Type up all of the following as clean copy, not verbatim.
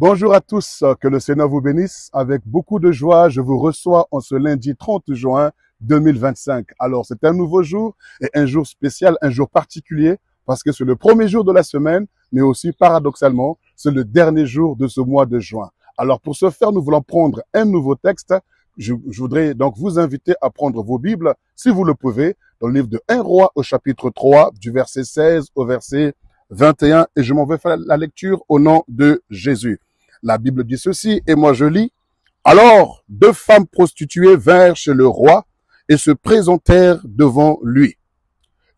Bonjour à tous, que le Seigneur vous bénisse. Avec beaucoup de joie, je vous reçois en ce lundi 30 juin 2025. Alors, c'est un nouveau jour et un jour spécial, un jour particulier, parce que c'est le premier jour de la semaine, mais aussi paradoxalement, c'est le dernier jour de ce mois de juin. Alors, pour ce faire, nous voulons prendre un nouveau texte. Je voudrais donc vous inviter à prendre vos Bibles, si vous le pouvez, dans le livre de 1 Roi au chapitre 3, du verset 16 au verset 21, et je m'en vais faire la lecture au nom de Jésus. La Bible dit ceci, et moi je lis. Alors, 2 femmes prostituées vinrent chez le roi et se présentèrent devant lui.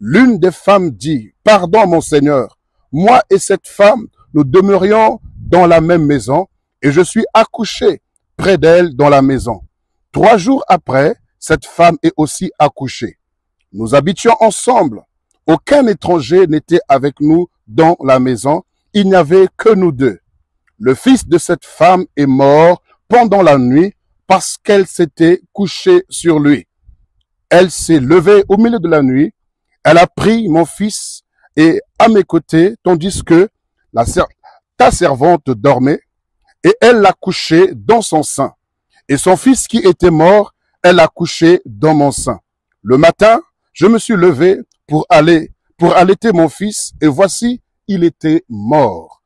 L'une des femmes dit, « Pardon, mon Seigneur, moi et cette femme, nous demeurions dans la même maison, et je suis accouchée près d'elle dans la maison. 3 jours après, cette femme est aussi accouchée. Nous habitions ensemble. Aucun étranger n'était avec nous dans la maison. Il n'y avait que nous deux. Le fils de cette femme est mort pendant la nuit parce qu'elle s'était couchée sur lui. Elle s'est levée au milieu de la nuit. Elle a pris mon fils et à mes côtés, tandis que ta servante dormait, et elle l'a couché dans son sein. Et son fils qui était mort, elle l'a couché dans mon sein. Le matin, je me suis levé pour allaiter mon fils, et voici, il était mort.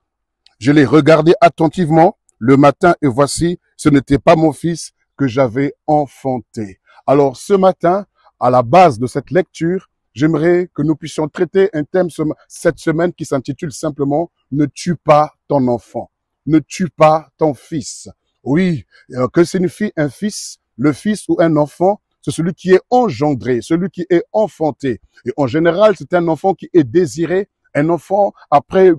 Je l'ai regardé attentivement le matin, et voici, ce n'était pas mon fils que j'avais enfanté. Alors, ce matin, à la base de cette lecture, j'aimerais que nous puissions traiter un thème cette semaine qui s'intitule simplement « Ne tue pas ton enfant, ne tue pas ton fils ». Oui, que signifie un fils? Le fils ou un enfant, c'est celui qui est engendré, celui qui est enfanté. Et en général, c'est un enfant qui est désiré. Un enfant, après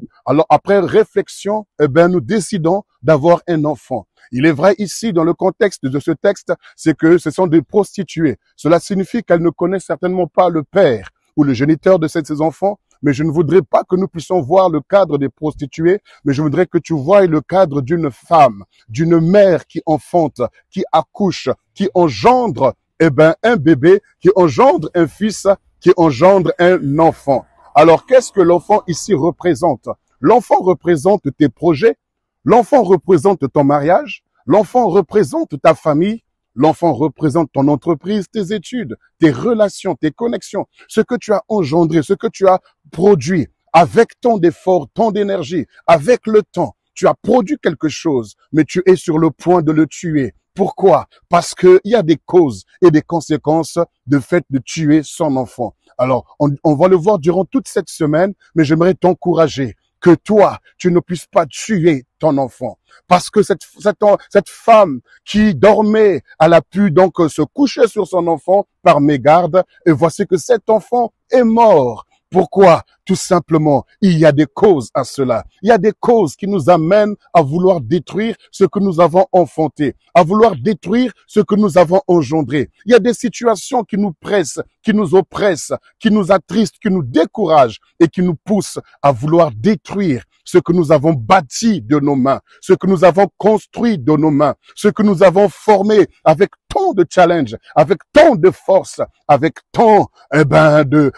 réflexion, nous décidons d'avoir un enfant. Il est vrai ici, dans le contexte de ce texte, c'est que ce sont des prostituées. Cela signifie qu'elles ne connaissent certainement pas le père ou le géniteur de ces enfants, mais je ne voudrais pas que nous puissions voir le cadre des prostituées, mais je voudrais que tu voies le cadre d'une femme, d'une mère qui enfante, qui accouche, qui engendre, un bébé, qui engendre un fils, qui engendre un enfant. Alors, qu'est-ce que l'enfant ici représente? L'enfant représente tes projets, l'enfant représente ton mariage, l'enfant représente ta famille, l'enfant représente ton entreprise, tes études, tes relations, tes connexions, ce que tu as engendré, ce que tu as produit avec tant d'efforts, tant d'énergie, avec le temps. Tu as produit quelque chose, mais tu es sur le point de le tuer. Pourquoi? Parce qu'il y a des causes et des conséquences de fait de tuer son enfant. Alors, on va le voir durant toute cette semaine, mais j'aimerais t'encourager que toi, tu ne puisses pas tuer ton enfant. Parce que cette femme qui dormait, elle a pu donc se coucher sur son enfant par mégarde, et voici que cet enfant est mort. Pourquoi? Tout simplement, il y a des causes à cela. Il y a des causes qui nous amènent à vouloir détruire ce que nous avons enfanté, à vouloir détruire ce que nous avons engendré. Il y a des situations qui nous pressent, qui nous oppressent, qui nous attristent, qui nous découragent et qui nous poussent à vouloir détruire ce que nous avons bâti de nos mains, ce que nous avons construit de nos mains, ce que nous avons formé avec tant de challenges, avec tant de force, avec tant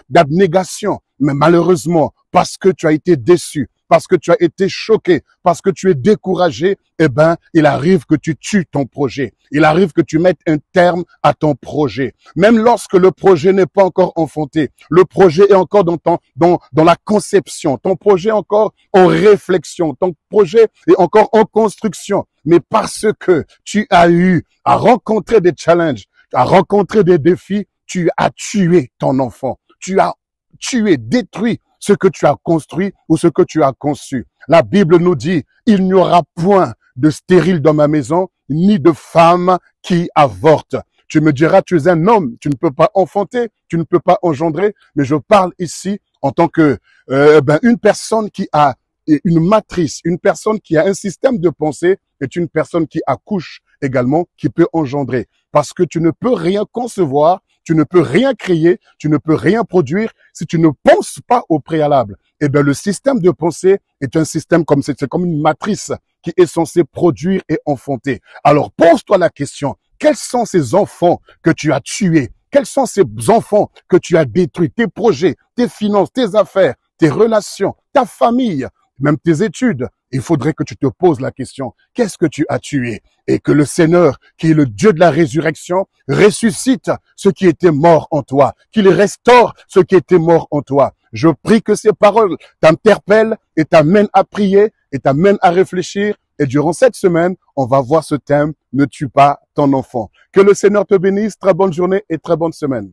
d'abnégation. Mais malheureusement, parce que tu as été déçu, parce que tu as été choqué, parce que tu es découragé, il arrive que tu tues ton projet. Il arrive que tu mettes un terme à ton projet. Même lorsque le projet n'est pas encore enfanté, le projet est encore dans la conception, ton projet est encore en réflexion, ton projet est encore en construction. Mais parce que tu as eu à rencontrer des challenges, à rencontrer des défis, tu as tué ton enfant. Tu as tué, détruit ce que tu as construit ou ce que tu as conçu. La Bible nous dit, il n'y aura point de stérile dans ma maison, ni de femme qui avorte. Tu me diras, tu es un homme, tu ne peux pas enfanter, tu ne peux pas engendrer, mais je parle ici en tant que une personne qui a une matrice, une personne qui a un système de pensée est une personne qui accouche également, qui peut engendrer. Parce que tu ne peux rien concevoir, tu ne peux rien créer, tu ne peux rien produire si tu ne penses pas au préalable. Le système de pensée est un système c'est comme une matrice qui est censée produire et enfanter. Alors, pose-toi la question, quels sont ces enfants que tu as tués? Quels sont ces enfants que tu as détruits? Tes projets, tes finances, tes affaires, tes relations, ta famille, même tes études, il faudrait que tu te poses la question, qu'est-ce que tu as tué? Et que le Seigneur, qui est le Dieu de la résurrection, ressuscite ce qui était mort en toi, qu'il restaure ce qui était mort en toi. Je prie que ces paroles t'interpellent et t'amènent à prier et t'amènent à réfléchir. Et durant cette semaine, on va voir ce thème, ne tue pas ton enfant. Que le Seigneur te bénisse, très bonne journée et très bonne semaine.